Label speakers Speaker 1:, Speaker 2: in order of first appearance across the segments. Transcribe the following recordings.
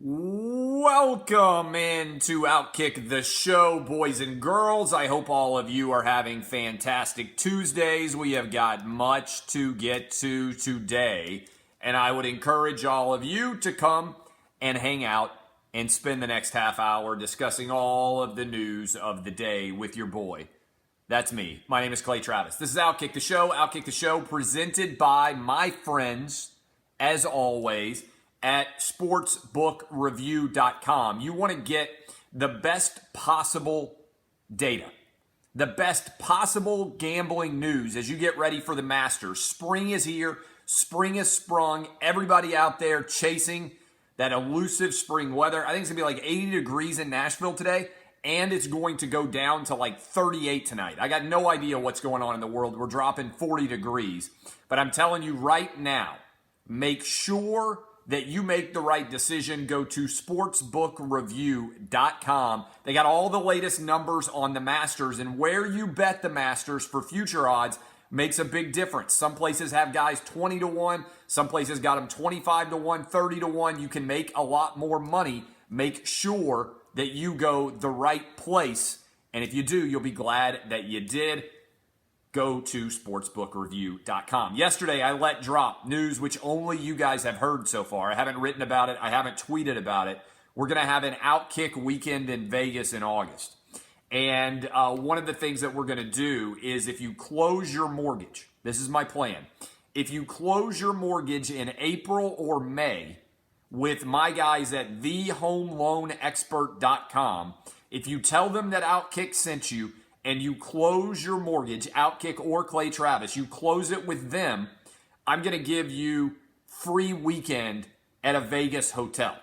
Speaker 1: Welcome into Outkick the show, boys and girls. I hope all of you are having fantastic Tuesdays. We have got much to get to today, and I would encourage all of you to come and hang out and spend the next half hour discussing all of the news of the day with your boy. That's me. My name is Clay Travis. This is Outkick the show presented by my friends, as always, at sportsbookreview.com. You want to get the best possible data, the best possible gambling news as you get ready for the Masters. Spring is here. Spring has sprung. Everybody out there chasing that elusive spring weather. I think it's going to be like 80 degrees in Nashville today, and it's going to go down to like 38 tonight. I got no idea what's going on in the world. We're dropping 40 degrees. But I'm telling you right now, make sure that you make the right decision. Go to sportsbookreview.com. They got all the latest numbers on the Masters, and where you bet the Masters for future odds makes a big difference. Some places have guys 20 to 1. Some places got them 25 to 1, 30 to 1. You can make a lot more money. Make sure that you go the right place. And if you do, you'll be glad that you did. Go to sportsbookreview.com. Yesterday, I let drop news which only you guys have heard so far. I haven't written about it. I haven't tweeted about it. We're going to have an Outkick weekend in Vegas in August. And one of the things that we're going to do is if you close your mortgage, this is my plan. If you close your mortgage in April or May with my guys at thehomeloanexpert.com, if you tell them that Outkick sent you, and you close your mortgage, Outkick or Clay Travis, you close it with them, I'm going to give you free weekend at a Vegas hotel.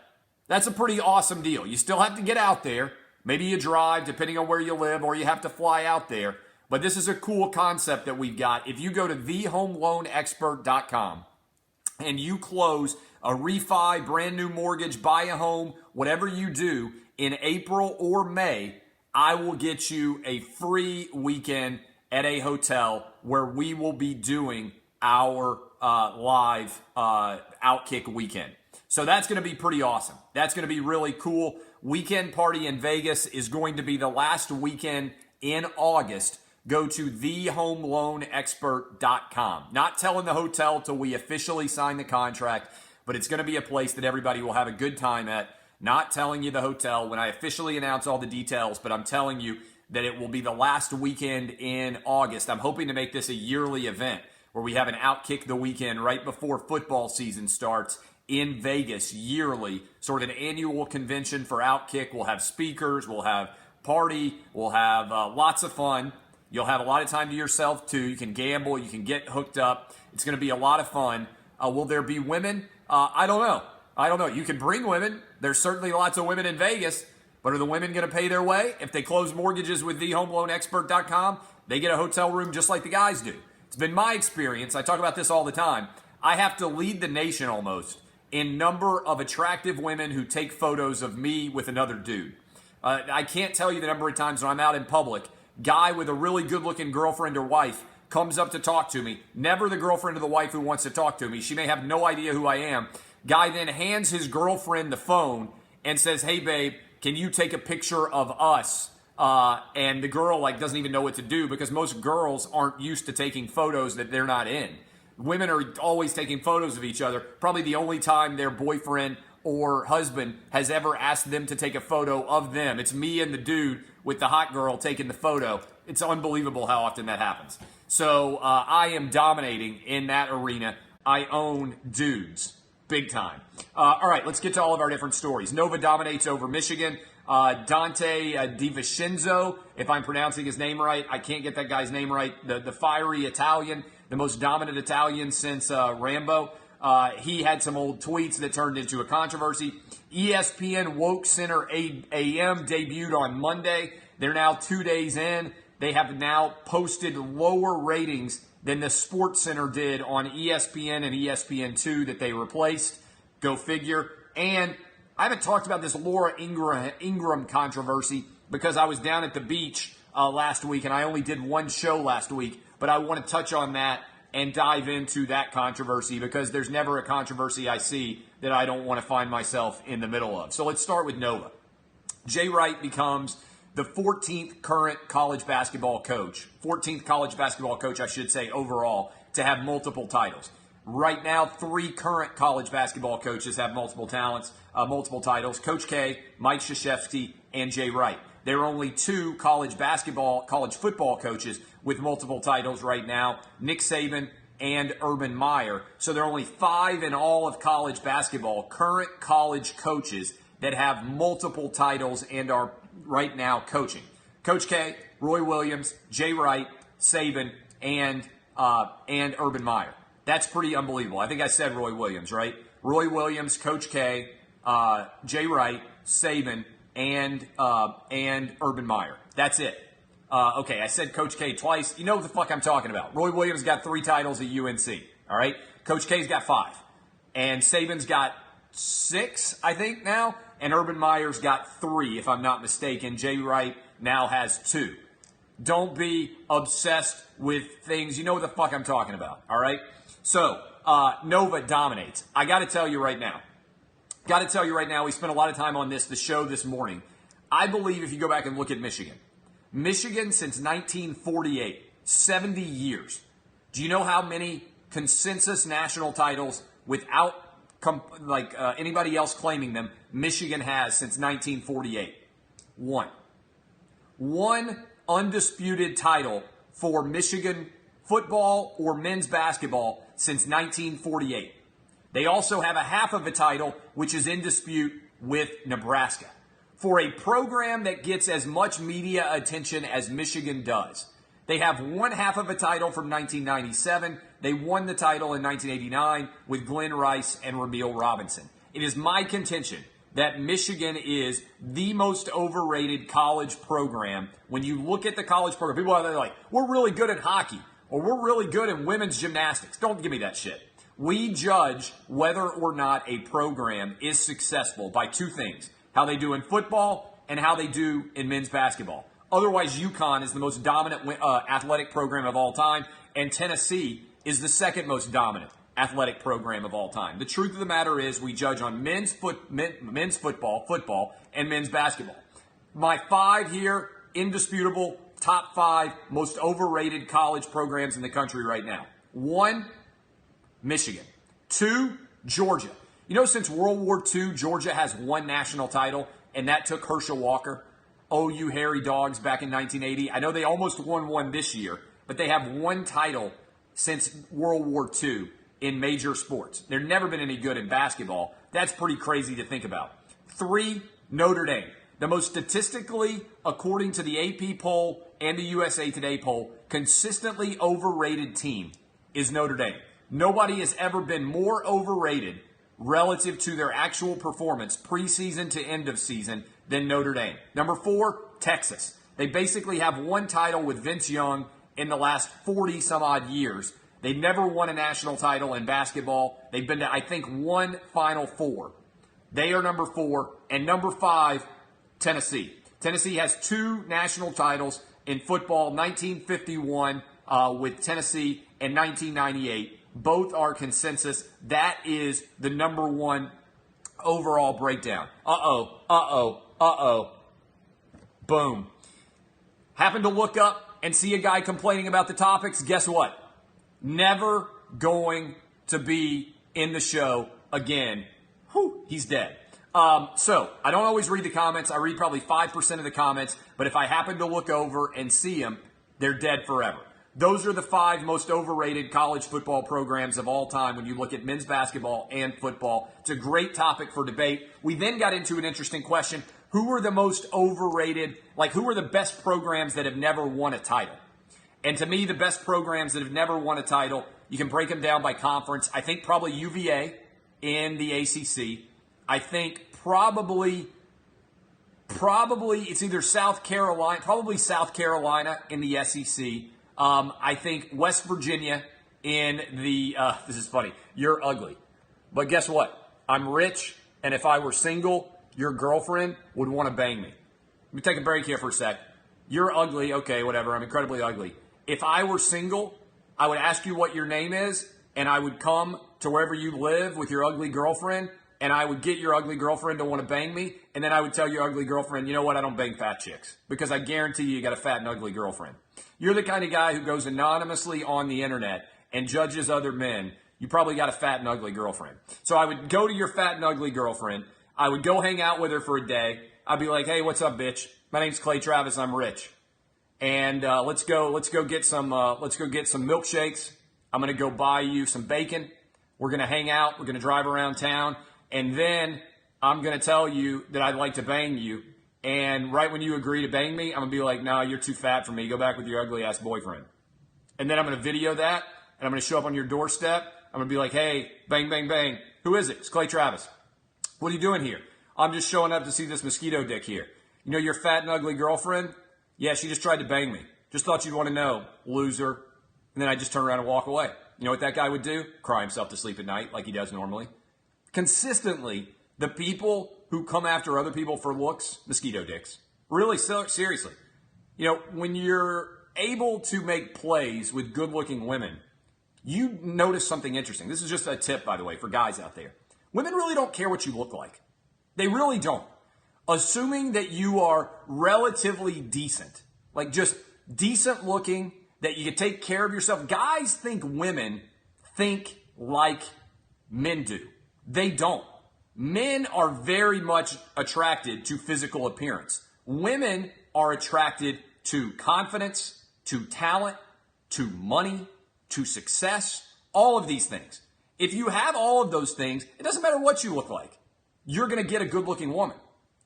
Speaker 1: That's a pretty awesome deal. You still have to get out there. Maybe you drive, depending on where you live, or you have to fly out there. But this is a cool concept that we've got. If you go to thehomeloanexpert.com and you close a refi, brand new mortgage, buy a home, whatever you do in April or May, I will get you a free weekend at a hotel where we will be doing our live Outkick weekend. So that's going to be pretty awesome. That's going to be really cool. Weekend party in Vegas is going to be the last weekend in August. Go to thehomeloanexpert.com. Not telling the hotel till we officially sign the contract, but it's going to be a place that everybody will have a good time at. Not telling you the hotel when I officially announce all the details, but I'm telling you that it will be the last weekend in August. I'm hoping to make this a yearly event where we have an Outkick the weekend right before football season starts in Vegas yearly, sort of an annual convention for Outkick. We'll have speakers, we'll have party, we'll have lots of fun. You'll have a lot of time to yourself too. You can gamble, you can get hooked up. It's going to be a lot of fun. Will there be women? I don't know. You can bring women. There's certainly lots of women in Vegas, but are the women going to pay their way? If they close mortgages with thehomeloanexpert.com, they get a hotel room just like the guys do. It's been my experience. I talk about this all the time. I have to lead the nation almost in number of attractive women who take photos of me with another dude. I can't tell you the number of times when I'm out in public, guy with a really good-looking girlfriend or wife comes up to talk to me. Never the girlfriend or the wife who wants to talk to me. She may have no idea who I am. Guy then hands his girlfriend the phone and says, "Hey, babe, can you take a picture of us?" And the girl doesn't even know what to do because most girls aren't used to taking photos that they're not in. Women are always taking photos of each other. Probably the only time their boyfriend or husband has ever asked them to take a photo of them. It's me and the dude with the hot girl taking the photo. It's unbelievable how often that happens. So I am dominating in that arena. I own dudes. Big time. All right, let's get to all of our different stories. Nova dominates over Michigan. Donte DiVincenzo, if I'm pronouncing his name right. I can't get that guy's name right. The fiery Italian, the most dominant Italian since Rambo. He had some old tweets that turned into a controversy. ESPN WokeCenter AM debuted on Monday. They're now 2 days in. They have now posted lower ratings than the SportsCenter did on ESPN and ESPN2 that they replaced. Go figure. And I haven't talked about this Laura Ingraham controversy because I was down at the beach last week and I only did one show last week. But I want to touch on that and dive into that controversy because there's never a controversy I see that I don't want to find myself in the middle of. So let's start with Nova. Jay Wright becomes the 14th current college basketball coach, 14th college basketball coach, I should say, overall, to have multiple titles. Right now, 3 current college basketball coaches have multiple titles. Coach K, Mike Krzyzewski, and Jay Wright. There are only 2 college football coaches with multiple titles right now, Nick Saban and Urban Meyer. So there are only 5 in all of college basketball, current college coaches that have multiple titles and are right now coaching. Coach K, Roy Williams, Jay Wright, Saban, and Urban Meyer. That's pretty unbelievable. I think I said Roy Williams, right? Roy Williams, Coach K, Jay Wright, Saban, and Urban Meyer. That's it. Okay, I said Coach K twice. You know what the fuck I'm talking about. Roy Williams got 3 titles at UNC. All right? Coach K's got 5. And Saban's got 6, I think, now. And Urban Meyer's got 3, if I'm not mistaken. Jay Wright now has 2. Don't be obsessed with things. You know what the fuck I'm talking about, all right? So, Nova dominates. I got to tell you right now. We spent a lot of time on the show this morning. I believe if you go back and look at Michigan since 1948, 70 years. Do you know how many consensus national titles without anybody else claiming them, Michigan has since 1948? 1. 1 undisputed title for Michigan football or men's basketball since 1948. They also have a half of a title, which is in dispute with Nebraska. For a program that gets as much media attention as Michigan does, they have 1 half of a title from 1997. They won the title in 1989 with Glenn Rice and Ramil Robinson. It is my contention that Michigan is the most overrated college program. When you look at the college program, people out there are like, we're really good at hockey, or we're really good at women's gymnastics. Don't give me that shit. We judge whether or not a program is successful by 2 things: how they do in football and how they do in men's basketball. Otherwise, UConn is the most dominant athletic program of all time, and Tennessee is the second most dominant athletic program of all time. The truth of the matter is we judge on men's football, and men's basketball. My 5 here, indisputable, top 5 most overrated college programs in the country right now. 1, Michigan. 2, Georgia. You know, since World War II, Georgia has 1 national title, and that took Herschel Walker. Oh, you hairy dogs, back in 1980. I know they almost won 1 this year, but they have 1 title since World War II in major sports. They've never been any good in basketball. That's pretty crazy to think about. 3, Notre Dame. The most statistically, according to the AP poll and the USA Today poll, consistently overrated team is Notre Dame. Nobody has ever been more overrated relative to their actual performance preseason to end of season than Notre Dame. Number 4, Texas. They basically have 1 title with Vince Young in the last 40 some odd years. They never won a national title in basketball. They've been to, I think, 1 Final Four. They are number 4. And number 5, Tennessee. Tennessee has 2 national titles in football, 1951 with Tennessee and 1998. Both are consensus. That is the number 1 overall breakdown. Boom. Happened to look up and see a guy complaining about the topics. Guess what? Never going to be in the show again. Whew, he's dead. So I don't always read the comments. I read probably 5% of the comments, but if I happen to look over and see them, they're dead forever. Those are the 5 most overrated college football programs of all time when you look at men's basketball and football. It's a great topic for debate. We then got into an interesting question. Who are the most overrated, who are the best programs that have never won a title? And to me, the best programs that have never won a title, you can break them down by conference. I think probably UVA in the ACC. I think probably it's either South Carolina in the SEC. I think West Virginia in the, this is funny, you're ugly. But guess what? I'm rich, and if I were single, your girlfriend would want to bang me. Let me take a break here for a sec. You're ugly, okay, whatever, I'm incredibly ugly. If I were single, I would ask you what your name is, and I would come to wherever you live with your ugly girlfriend, and I would get your ugly girlfriend to want to bang me, and then I would tell your ugly girlfriend, you know what, I don't bang fat chicks, because I guarantee you got a fat and ugly girlfriend. You're the kind of guy who goes anonymously on the internet and judges other men. You probably got a fat and ugly girlfriend. So I would go to your fat and ugly girlfriend. I would go hang out with her for a day. I'd be like, hey, what's up, bitch? My name's Clay Travis. I'm rich. And let's go get some milkshakes. I'm going to go buy you some bacon. We're going to hang out. We're going to drive around town. And then I'm going to tell you that I'd like to bang you. And right when you agree to bang me, I'm going to be like, no, you're too fat for me. Go back with your ugly-ass boyfriend. And then I'm going to video that, and I'm going to show up on your doorstep. I'm going to be like, hey, bang, bang, bang. Who is it? It's Clay Travis. What are you doing here? I'm just showing up to see this mosquito dick here. You know your fat and ugly girlfriend? Yeah, she just tried to bang me. Just thought you'd want to know, loser. And then I just turn around and walk away. You know what that guy would do? Cry himself to sleep at night like he does normally. Consistently, the people who come after other people for looks, mosquito dicks. Really, seriously. You know, when you're able to make plays with good-looking women, you notice something interesting. This is just a tip, by the way, for guys out there. Women really don't care what you look like. They really don't. Assuming that you are relatively decent, like just decent looking, that you can take care of yourself. Guys think women think like men do. They don't. Men are very much attracted to physical appearance. Women are attracted to confidence, to talent, to money, to success, all of these things. If you have all of those things, it doesn't matter what you look like. You're going to get a good-looking woman.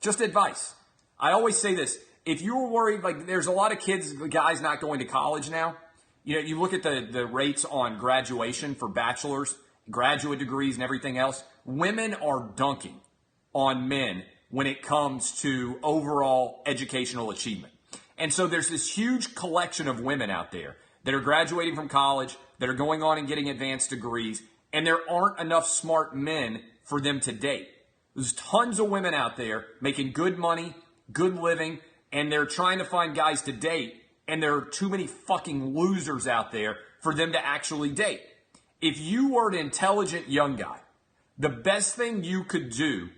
Speaker 1: Just advice. I always say this. If you were worried, like there's a lot of guys not going to college now. You know, you look at the rates on graduation for bachelor's, graduate degrees, and everything else. Women are dunking on men when it comes to overall educational achievement. And so there's this huge collection of women out there that are graduating from college, that are going on and getting advanced degrees, and there aren't enough smart men for them to date. There's tons of women out there making good money, good living, and they're trying to find guys to date, and there are too many fucking losers out there for them to actually date. If you were an intelligent young guy, the best thing you could do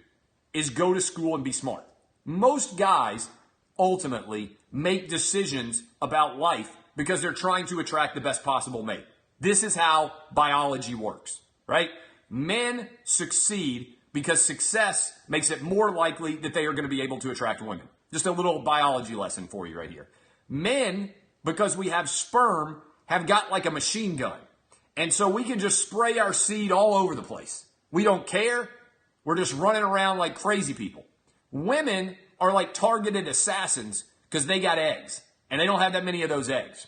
Speaker 1: is go to school and be smart. Most guys ultimately make decisions about life because they're trying to attract the best possible mate. This is how biology works, right? Men succeed because success makes it more likely that they are going to be able to attract women. Just a little biology lesson for you right here. Men, because we have sperm, have got like a machine gun. And so we can just spray our seed all over the place. We don't care. We're just running around like crazy people. Women are like targeted assassins because they got eggs. And they don't have that many of those eggs.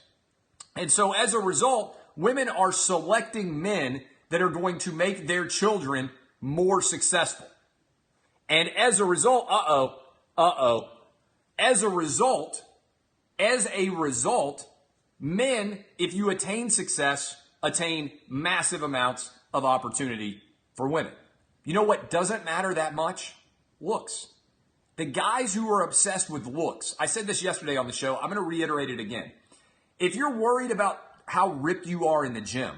Speaker 1: And so as a result, women are selecting men that are going to make their children more successful. And as a result, as a result, men, if you attain success, attain massive amounts of opportunity for women. You know what doesn't matter that much? Looks. The guys who are obsessed with looks, I said this yesterday on the show, I'm going to reiterate it again. If you're worried about how ripped you are in the gym,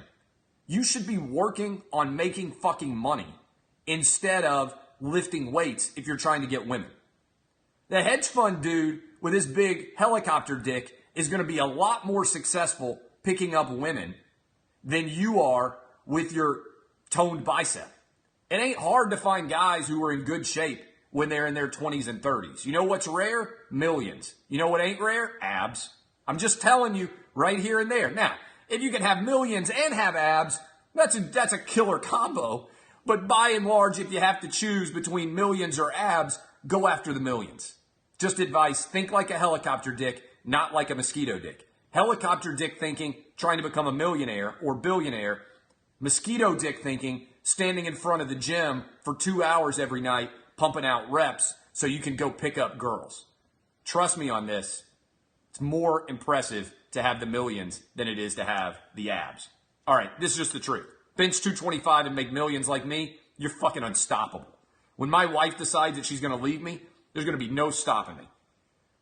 Speaker 1: you should be working on making fucking money instead of lifting weights if you're trying to get women. The hedge fund dude with his big helicopter dick is going to be a lot more successful picking up women than you are with your toned bicep. It ain't hard to find guys who are in good shape when they're in their 20s and 30s. You know what's rare? Millions. You know what ain't rare? Abs. I'm just telling you right here and there. Now, if you can have millions and have abs, that's a killer combo. But by and large, if you have to choose between millions or abs, go after the millions. Just advice, think like a helicopter dick, not like a mosquito dick. Helicopter dick thinking, trying to become a millionaire or billionaire. Mosquito dick thinking, standing in front of the gym for 2 hours every night, pumping out reps so you can go pick up girls. Trust me on this. It's more impressive to have the millions than it is to have the abs. All right, this is just the truth. Bench 225 and make millions like me, you're fucking unstoppable. When my wife decides that she's going to leave me, there's going to be no stopping me.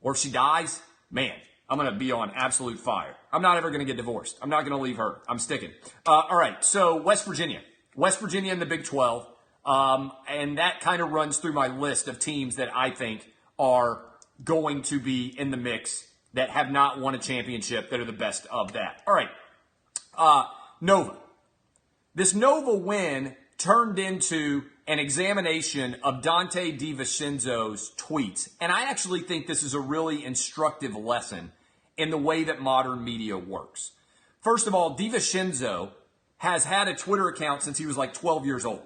Speaker 1: Or if she dies, man, I'm going to be on absolute fire. I'm not ever going to get divorced. I'm not going to leave her. I'm sticking. All right, so West Virginia. West Virginia in the Big 12. And that kind of runs through my list of teams that I think are going to be in the mix that have not won a championship that are the best of that. All right. Nova. This Nova win turned into an examination of Donte DiVincenzo's tweets. And I actually think this is a really instructive lesson in the way that modern media works. First of all, DiVincenzo has had a Twitter account since he was like 12 years old.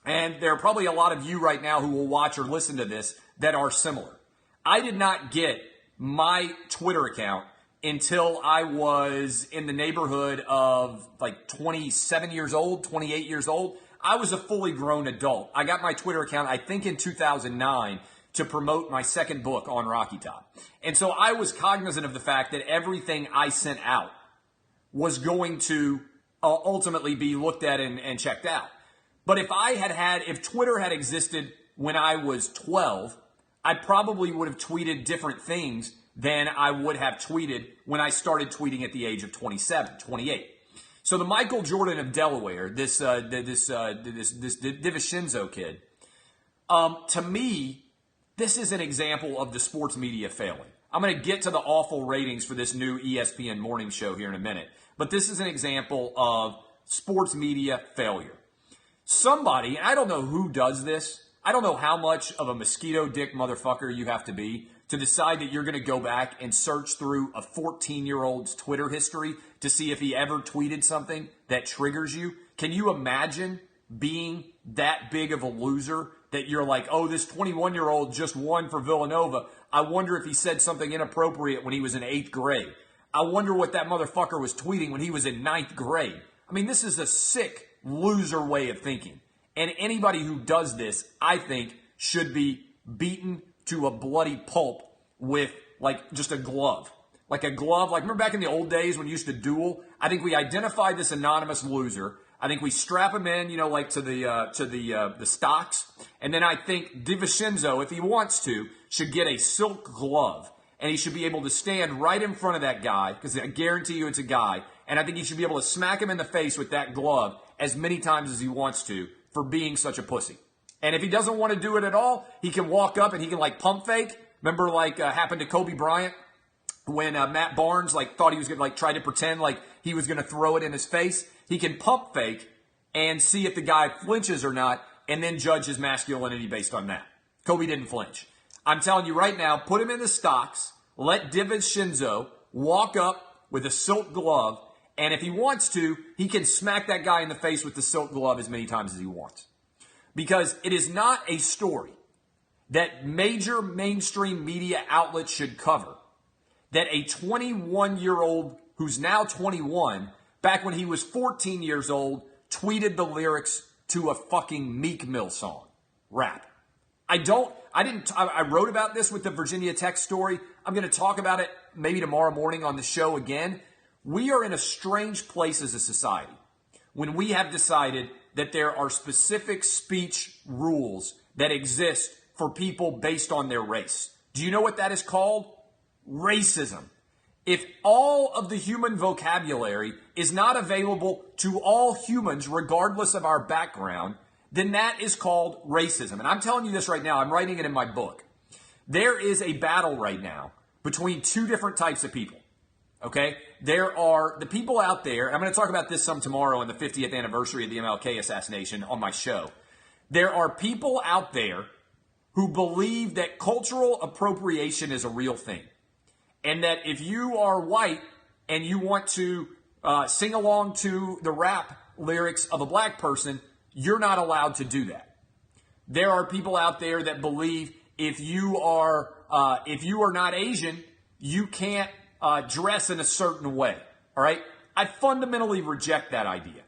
Speaker 1: And there are probably a lot of you right now who will watch or listen to this that are similar. I did not get my Twitter account until I was in the neighborhood of like 27 years old, 28 years old. I was a fully grown adult. I got my Twitter account, I think, in 2009 to promote my second book on Rocky Top. And so I was cognizant of the fact that everything I sent out was going to ultimately be looked at and checked out. But if Twitter had existed when I was 12, I probably would have tweeted different things than I would have tweeted when I started tweeting at the age of 27, 28. So the Michael Jordan of Delaware, this DiVincenzo kid, to me, this is an example of the sports media failing. I'm going to get to the awful ratings for this new ESPN morning show here in a minute, but this is an example of sports media failure. Somebody, and I don't know who does this, I don't know how much of a mosquito dick motherfucker you have to be to decide that you're going to go back and search through a 14-year-old's Twitter history to see if he ever tweeted something that triggers you. Can you imagine being that big of a loser that you're like, oh, this 21-year-old just won for Villanova. I wonder if he said something inappropriate when he was in 8th grade. I wonder what that motherfucker was tweeting when he was in 9th grade. I mean, this is a sick loser way of thinking. And anybody who does this, I think, should be beaten to a bloody pulp with, like, just a glove. Like a glove. Like, remember back in the old days when you used to duel? I think we identified this anonymous loser. I think we strap him in, like to the stocks. And then I think DiVincenzo, if he wants to, should get a silk glove. And he should be able to stand right in front of that guy, because I guarantee you it's a guy. And I think he should be able to smack him in the face with that glove as many times as he wants to for being such a pussy. And if he doesn't want to do it at all, he can walk up and he can pump fake. Remember happened to Kobe Bryant when Matt Barnes thought he was going to try to pretend like he was going to throw it in his face. He can pump fake and see if the guy flinches or not and then judge his masculinity based on that. Kobe didn't flinch. I'm telling you right now, put him in the stocks, let DiVincenzo walk up with a silk glove, and if he wants to, he can smack that guy in the face with the silk glove as many times as he wants. Because it is not a story that major mainstream media outlets should cover that a 21-year-old who's now 21, back when he was 14 years old, tweeted the lyrics to a fucking Meek Mill song. Rap. I wrote about this with the Virginia Tech story. I'm going to talk about it maybe tomorrow morning on the show again. We are in a strange place as a society when we have decided that there are specific speech rules that exist for people based on their race. Do you know what that is called? Racism. If all of the human vocabulary is not available to all humans, regardless of our background, then that is called racism. And I'm telling you this right now. I'm writing it in my book. There is a battle right now between two different types of people. Okay? There are the people out there, and I'm going to talk about this some tomorrow on the 50th anniversary of the MLK assassination on my show. There are people out there who believe that cultural appropriation is a real thing. And that if you are white and you want to sing along to the rap lyrics of a black person, you're not allowed to do that. There are people out there that believe if you are not Asian, you can't dress in a certain way. All right? I fundamentally reject that idea.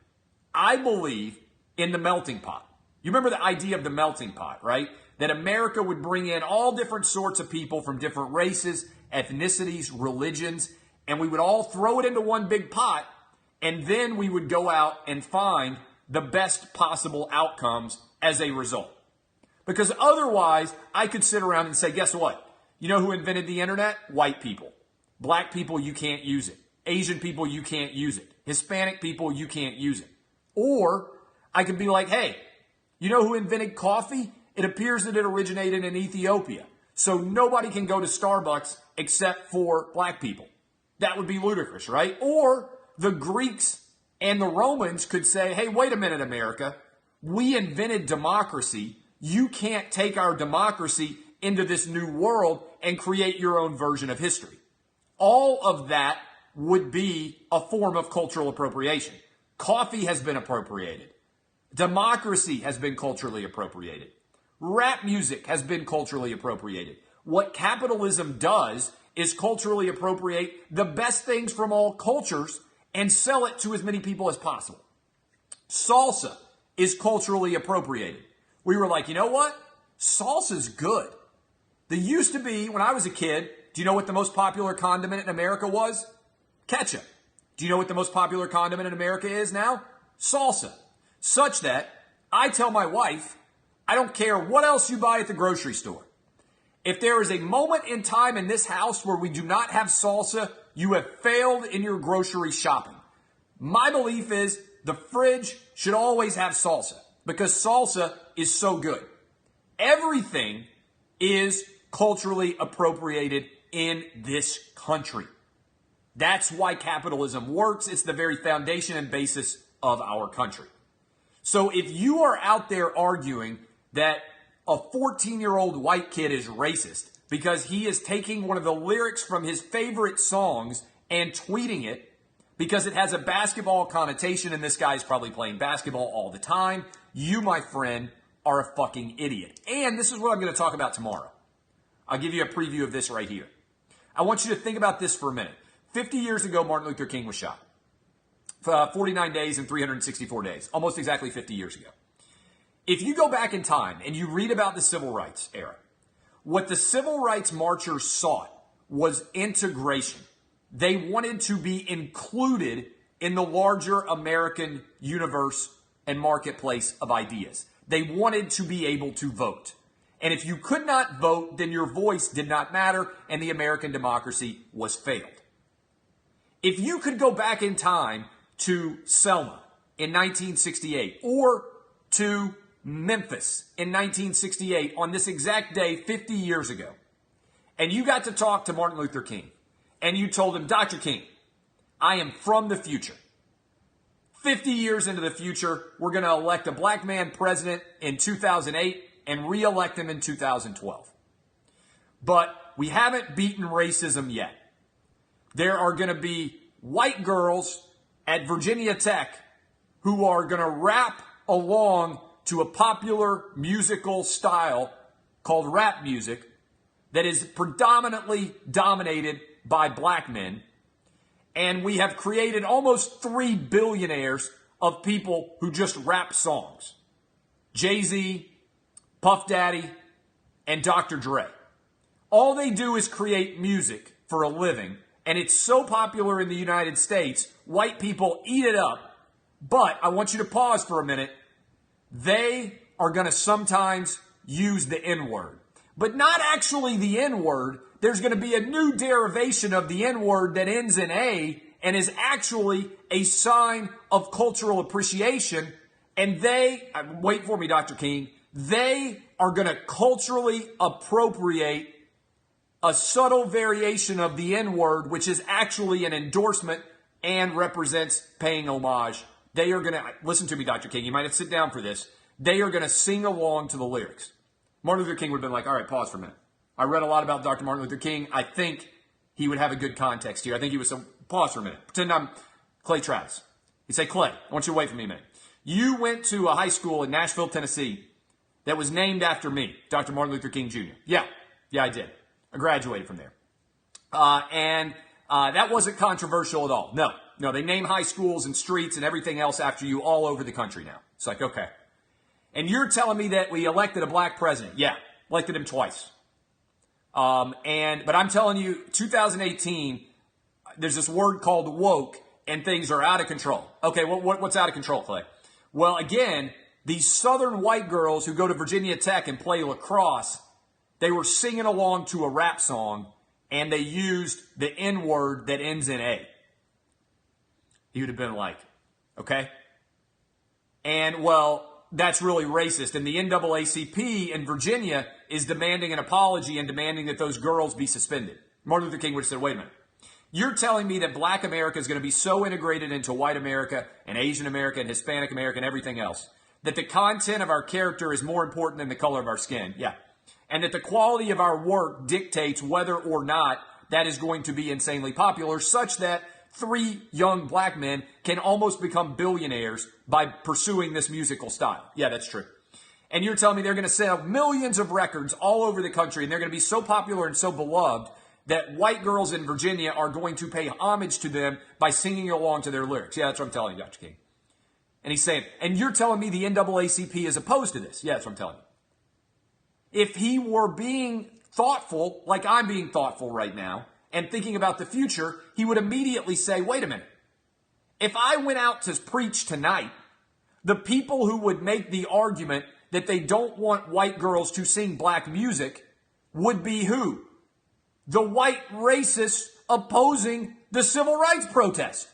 Speaker 1: I believe in the melting pot. You remember the idea of the melting pot, right? That America would bring in all different sorts of people from different races, ethnicities, religions, and we would all throw it into one big pot, and then we would go out and find the best possible outcomes as a result. Because otherwise, I could sit around and say, guess what? You know who invented the internet? White people. Black people, you can't use it. Asian people, you can't use it. Hispanic people, you can't use it. Or I could be like, hey, You know who invented coffee? It appears that it originated in Ethiopia. So nobody can go to Starbucks except for black people. That would be ludicrous, right? Or the Greeks and the Romans could say, hey, wait a minute, America. We invented democracy. You can't take our democracy into this new world and create your own version of history. All of that would be a form of cultural appropriation. Coffee has been appropriated. Democracy has been culturally appropriated. Rap music has been culturally appropriated. What capitalism does is culturally appropriate the best things from all cultures and sell it to as many people as possible. Salsa is culturally appropriated. We were like, you know what? Salsa's good. There used to be, when I was a kid, do you know what the most popular condiment in America was? Ketchup. Do you know what the most popular condiment in America is now? Salsa. Such that I tell my wife, I don't care what else you buy at the grocery store. If there is a moment in time in this house where we do not have salsa, you have failed in your grocery shopping. My belief is the fridge should always have salsa because salsa is so good. Everything is culturally appropriated in this country. That's why capitalism works. It's the very foundation and basis of our country. So if you are out there arguing that a 14-year-old white kid is racist because he is taking one of the lyrics from his favorite songs and tweeting it because it has a basketball connotation and this guy is probably playing basketball all the time, you, my friend, are a fucking idiot. And this is what I'm going to talk about tomorrow. I'll give you a preview of this right here. I want you to think about this for a minute. 50 years ago, Martin Luther King was shot. 49 days and 364 days. Almost exactly 50 years ago. If you go back in time and you read about the civil rights era, what the civil rights marchers sought was integration. They wanted to be included in the larger American universe and marketplace of ideas. They wanted to be able to vote. And if you could not vote, then your voice did not matter and the American democracy was failed. If you could go back in time to Selma in 1968 or to Memphis in 1968 on this exact day 50 years ago, and you got to talk to Martin Luther King, and you told him, Dr. King, I am from the future. 50 years into the future, we're going to elect a black man president in 2008 and re-elect him in 2012. But we haven't beaten racism yet. There are going to be white girls at Virginia Tech who are going to rap along to a popular musical style called rap music that is predominantly dominated by black men. And we have created almost 3 billionaires of people who just rap songs. Jay-Z, Puff Daddy, and Dr. Dre. All they do is create music for a living, and it's so popular in the United States, white people eat it up. But I want you to pause for a minute. They are going to sometimes use the N-word, but not actually the N-word. There's going to be a new derivation of the N-word that ends in A and is actually a sign of cultural appreciation. And they, wait for me, Dr. King, they are going to culturally appropriate a subtle variation of the N-word, which is actually an endorsement and represents paying homage. They are going to, listen to me, Dr. King, you might have to sit down for this. They are going to sing along to the lyrics. Martin Luther King would have been like, all right, pause for a minute. I read a lot about Dr. Martin Luther King. I think he would have a good context here. I think he was some, pause for a minute. Pretend I'm Clay Travis. He'd say, Clay, I want you to wait for me a minute. You went to a high school in Nashville, Tennessee that was named after me, Dr. Martin Luther King Jr. Yeah, I did. I graduated from there. And that wasn't controversial at all. No, they name high schools and streets and everything else after you all over the country now. It's like, okay. And you're telling me that we elected a black president. Yeah, elected him twice. But I'm telling you, 2018, there's this word called woke, and things are out of control. Okay, what's out of control, Clay? Well, again, these southern white girls who go to Virginia Tech and play lacrosse, they were singing along to a rap song, and they used the N-word that ends in A. He would have been like, okay? And, well, that's really racist. And the NAACP in Virginia is demanding an apology and demanding that those girls be suspended. Martin Luther King would have said, wait a minute. You're telling me that black America is going to be so integrated into white America and Asian America and Hispanic America and everything else that the content of our character is more important than the color of our skin. Yeah. And that the quality of our work dictates whether or not that is going to be insanely popular, such that 3 young black men can almost become billionaires by pursuing this musical style. Yeah, that's true. And you're telling me they're going to sell millions of records all over the country, and they're going to be so popular and so beloved that white girls in Virginia are going to pay homage to them by singing along to their lyrics. Yeah, that's what I'm telling you, Dr. King. And he's saying, and you're telling me the NAACP is opposed to this. Yeah, that's what I'm telling you. If he were being thoughtful, like I'm being thoughtful right now, and thinking about the future, he would immediately say, wait a minute. If I went out to preach tonight, the people who would make the argument that they don't want white girls to sing black music would be who? The white racists opposing the civil rights protest.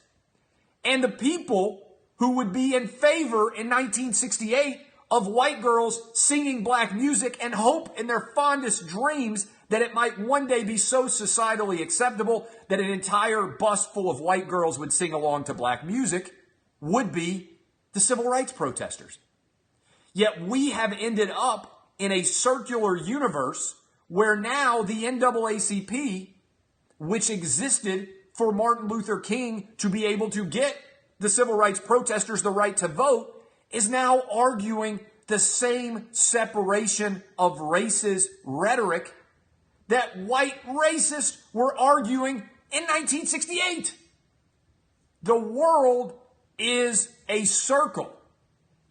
Speaker 1: And the people who would be in favor in 1968 of white girls singing black music and hope in their fondest dreams that it might one day be so societally acceptable that an entire bus full of white girls would sing along to black music would be the civil rights protesters. Yet we have ended up in a circular universe where now the NAACP, which existed for Martin Luther King to be able to get the civil rights protesters the right to vote, is now arguing the same separation of races rhetoric that white racists were arguing in 1968. The world is a circle.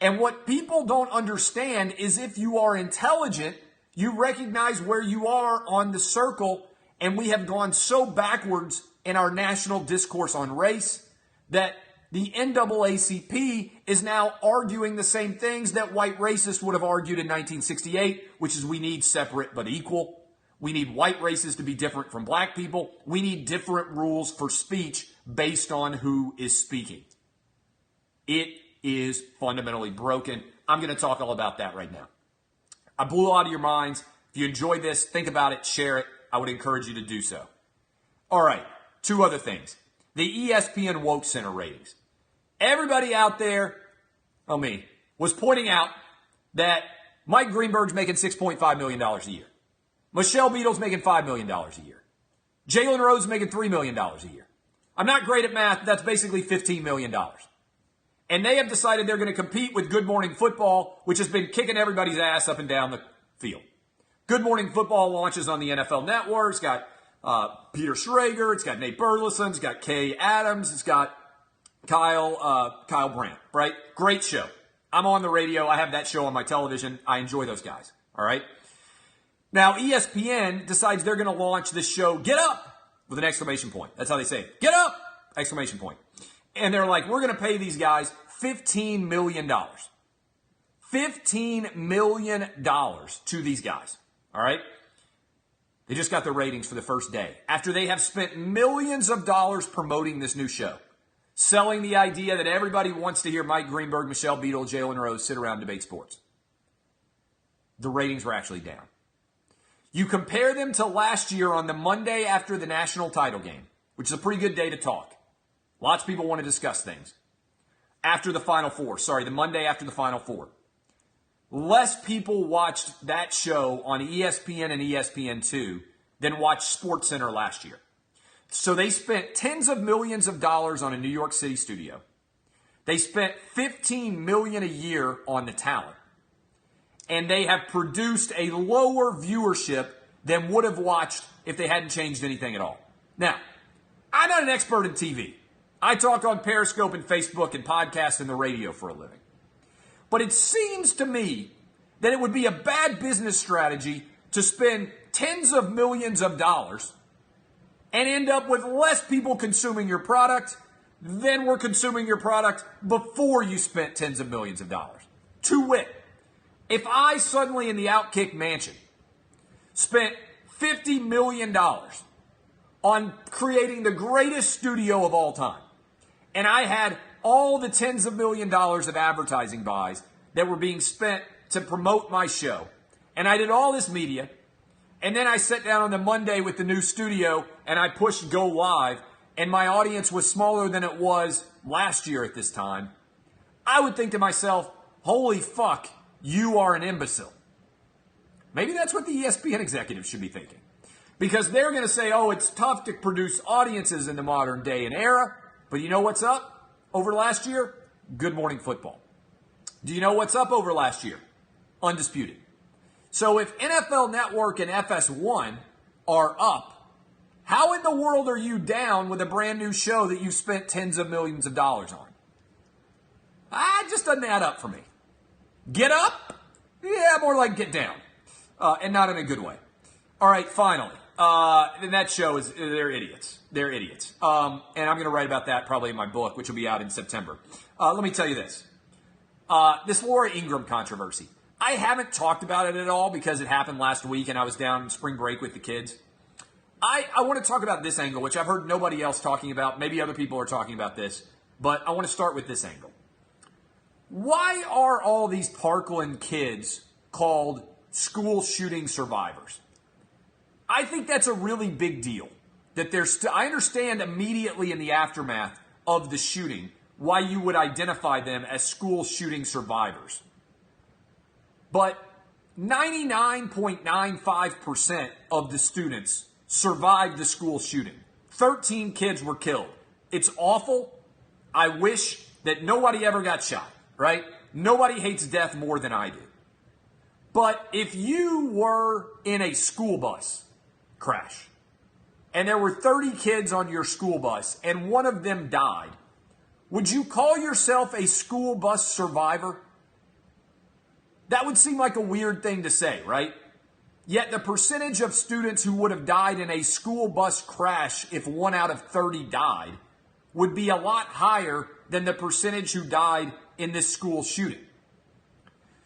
Speaker 1: And what people don't understand is if you are intelligent, you recognize where you are on the circle, and we have gone so backwards in our national discourse on race that the NAACP is now arguing the same things that white racists would have argued in 1968, which is we need separate but equal. We need white races to be different from black people. We need different rules for speech based on who is speaking. It is fundamentally broken. I'm going to talk all about that right now. I blew a lot of your minds. If you enjoyed this, think about it, share it. I would encourage you to do so. All right, 2 other things. The ESPN WokeCenter ratings. Everybody out there, me, was pointing out that Mike Greenberg's making $6.5 million a year. Michelle Beadle's making $5 million a year. Jalen Rose is making $3 million a year. I'm not great at math, but that's basically $15 million. And they have decided they're going to compete with Good Morning Football, which has been kicking everybody's ass up and down the field. Good Morning Football launches on the NFL Network. It's got Peter Schrager. It's got Nate Burleson. It's got Kay Adams. It's got Kyle Brandt, right? Great show. I'm on the radio. I have that show on my television. I enjoy those guys, all right? Now, ESPN decides they're going to launch this show, Get Up, with an exclamation point. That's how they say it. Get up! Exclamation point. And they're like, we're going to pay these guys $15 million. $15 million to these guys, all right? They just got their ratings for the first day. After they have spent millions of dollars promoting this new show, selling the idea that everybody wants to hear Mike Greenberg, Michelle Beadle, Jalen Rose sit around and debate sports. The ratings were actually down. You compare them to last year on the Monday after the national title game, which is a pretty good day to talk. Lots of people want to discuss things. After the Final Four, the Monday after the Final Four. Less people watched that show on ESPN and ESPN2 than watched SportsCenter last year. So they spent tens of millions of dollars on a New York City studio. They spent $15 million a year on the talent. And they have produced a lower viewership than would have watched if they hadn't changed anything at all. Now, I'm not an expert in TV. I talk on Periscope and Facebook and podcasts and the radio for a living. But it seems to me that it would be a bad business strategy to spend tens of millions of dollars and end up with less people consuming your product than were consuming your product before you spent tens of millions of dollars. To wit, if I suddenly in the Outkick mansion spent $50 million on creating the greatest studio of all time, and I had all the tens of million dollars of advertising buys that were being spent to promote my show. And I did all this media. And then I sat down on the Monday with the new studio and I pushed go live. And my audience was smaller than it was last year at this time. I would think to myself, holy fuck, you are an imbecile. Maybe that's what the ESPN executives should be thinking. Because they're going to say, oh, it's tough to produce audiences in the modern day and era. But you know what's up over last year? Good Morning Football. Do you know what's up over last year? Undisputed. So if NFL Network and FS1 are up, how in the world are you down with a brand new show that you spent tens of millions of dollars on? It just doesn't add up for me. Get up? Yeah, more like get down. And not in a good way. All right, finally. And that show is, they're idiots. They're idiots. And I'm going to write about that probably in my book, which will be out in September. Let me tell you this. This Laura Ingraham controversy. I haven't talked about it at all because it happened last week and I was down in spring break with the kids. I want to talk about this angle, which I've heard nobody else talking about. Maybe other people are talking about this, but I want to start with this angle. Why are all these Parkland kids called school shooting survivors? I think that's a really big deal. That I understand immediately in the aftermath of the shooting why you would identify them as school shooting survivors. But 99.95% of the students survived the school shooting. 13 kids were killed. It's awful. I wish that nobody ever got shot, right? Nobody hates death more than I do. But if you were in a school bus crash and there were 30 kids on your school bus and one of them died, would you call yourself a school bus survivor? That would seem like a weird thing to say, right? Yet the percentage of students who would have died in a school bus crash if 1 out of 30 died would be a lot higher than the percentage who died in this school shooting.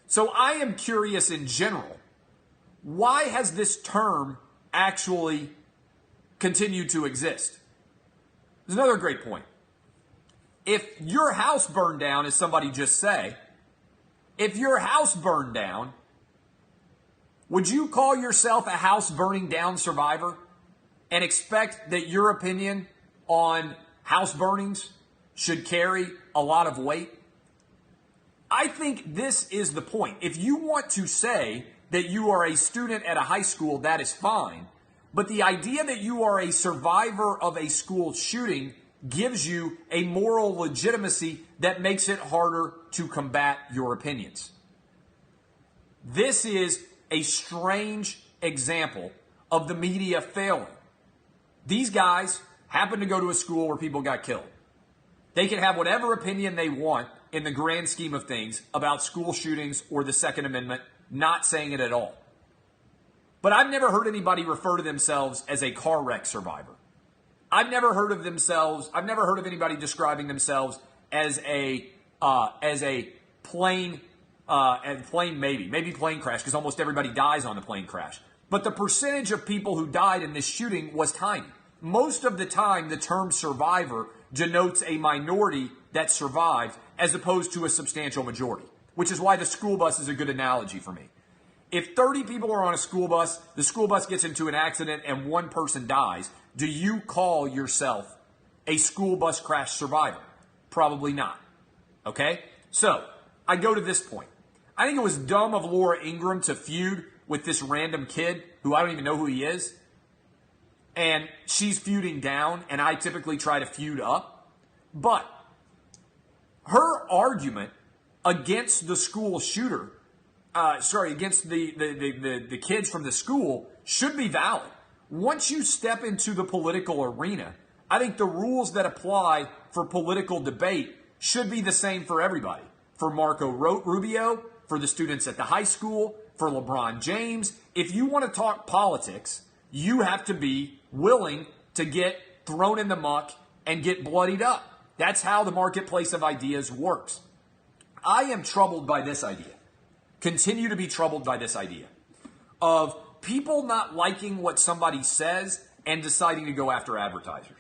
Speaker 1: So I am curious in general, why has this term actually continued to exist? There's another great point. If your house burned down, as somebody just said, if your house burned down, would you call yourself a house burning down survivor and expect that your opinion on house burnings should carry a lot of weight? I think this is the point. If you want to say that you are a student at a high school, that is fine. But the idea that you are a survivor of a school shooting gives you a moral legitimacy that makes it harder to combat your opinions. This is a strange example of the media failing. These guys happen to go to a school where people got killed. They can have whatever opinion they want in the grand scheme of things about school shootings or the Second Amendment, not saying it at all. But I've never heard anybody refer to themselves as a car wreck survivor. I've never heard of anybody describing themselves as a plane crash, because almost everybody dies on a plane crash. But the percentage of people who died in this shooting was tiny. Most of the time, the term survivor denotes a minority that survived as opposed to a substantial majority, which is why the school bus is a good analogy for me. If 30 people are on a school bus, the school bus gets into an accident and one person dies, do you call yourself a school bus crash survivor? Probably not. Okay? So, I go to this point. I think it was dumb of Laura Ingraham to feud with this random kid who I don't even know who he is. And she's feuding down, and I typically try to feud up. But her argument against the school shooter, against the kids from the school should be valid. Once you step into the political arena, I think the rules that apply for political debate should be the same for everybody. For Marco Rubio, for the students at the high school, for LeBron James. If you want to talk politics, you have to be willing to get thrown in the muck and get bloodied up. That's how the marketplace of ideas works. I am troubled by this idea. Continue to be troubled by this idea of people not liking what somebody says and deciding to go after advertisers.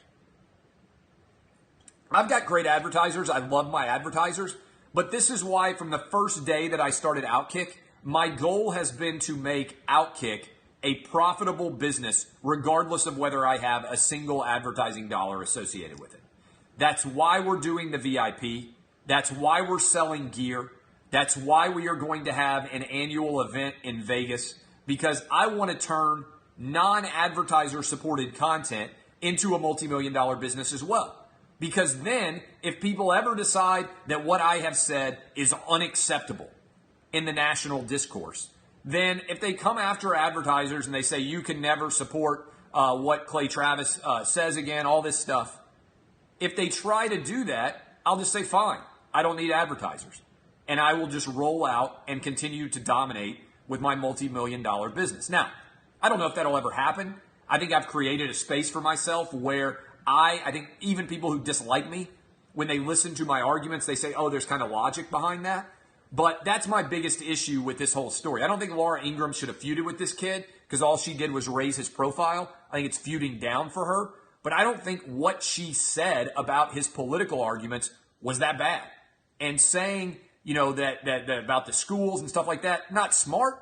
Speaker 1: I've got great advertisers. I love my advertisers. But this is why from the first day that I started Outkick, my goal has been to make Outkick a profitable business regardless of whether I have a single advertising dollar associated with it. That's why we're doing the VIP. That's why we're selling gear. That's why we are going to have an annual event in Vegas, because I want to turn non-advertiser supported content into a multi-million-dollar business as well. Because then, if people ever decide that what I have said is unacceptable in the national discourse, then if they come after advertisers and they say you can never support what Clay Travis says again, all this stuff, if they try to do that, I'll just say, fine, I don't need advertisers. And I will just roll out and continue to dominate with my multi-million-dollar business. Now, I don't know if that'll ever happen. I think I've created a space for myself where I think even people who dislike me, when they listen to my arguments, they say, oh, there's kind of logic behind that. But that's my biggest issue with this whole story. I don't think Laura Ingraham should have feuded with this kid because all she did was raise his profile. I think it's feuding down for her. But I don't think what she said about his political arguments was that bad. And saying, that about the schools and stuff like that, not smart,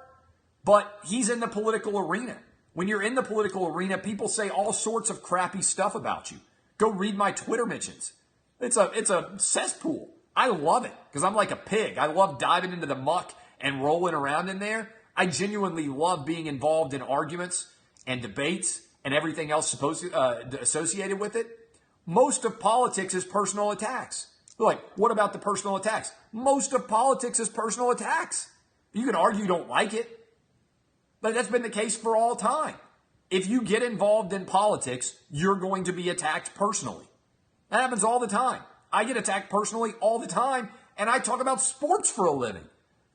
Speaker 1: but he's in the political arena. When you're in the political arena, people say all sorts of crappy stuff about you. Go read my Twitter mentions. It's a cesspool. I love it because I'm like a pig. I love diving into the muck and rolling around in there. I genuinely love being involved in arguments and debates and everything else associated with it. Most of politics is personal attacks. Like, what about the personal attacks? Most of politics is personal attacks. You can argue you don't like it, but that's been the case for all time. If you get involved in politics, you're going to be attacked personally. That happens all the time. I get attacked personally all the time, and I talk about sports for a living.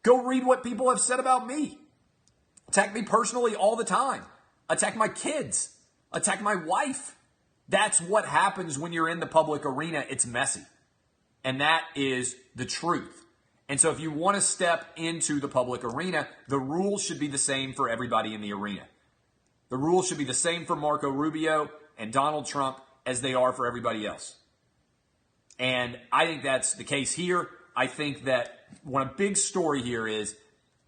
Speaker 1: Go read what people have said about me. Attack me personally all the time. Attack my kids. Attack my wife. That's what happens when you're in the public arena. It's messy. And that is the truth. And so if you want to step into the public arena, the rules should be the same for everybody in the arena. The rules should be the same for Marco Rubio and Donald Trump as they are for everybody else. And I think that's the case here. I think that one big story here is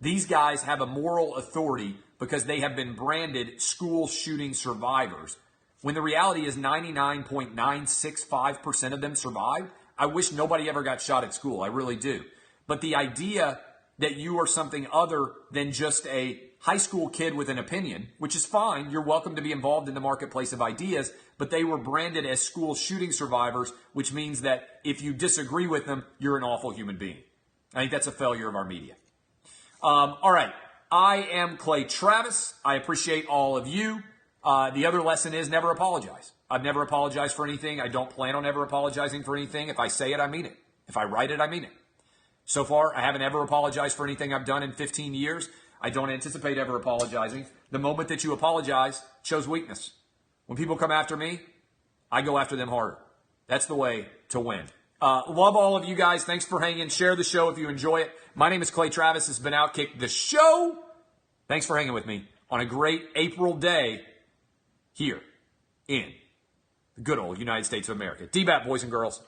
Speaker 1: these guys have a moral authority because they have been branded school shooting survivors, when the reality is 99.965% of them survived. I wish nobody ever got shot at school. I really do. But the idea that you are something other than just a high school kid with an opinion, which is fine. You're welcome to be involved in the marketplace of ideas, but they were branded as school shooting survivors, which means that if you disagree with them, you're an awful human being. I think that's a failure of our media. All right. I am Clay Travis. I appreciate all of you. The other lesson is never apologize. I've never apologized for anything. I don't plan on ever apologizing for anything. If I say it, I mean it. If I write it, I mean it. So far, I haven't ever apologized for anything I've done in 15 years. I don't anticipate ever apologizing. The moment that you apologize shows weakness. When people come after me, I go after them harder. That's the way to win. Love all of you guys. Thanks for hanging. Share the show if you enjoy it. My name is Clay Travis. This has been Outkick, the show. Thanks for hanging with me on a great April day here in the good old United States of America. DBAP, boys and girls.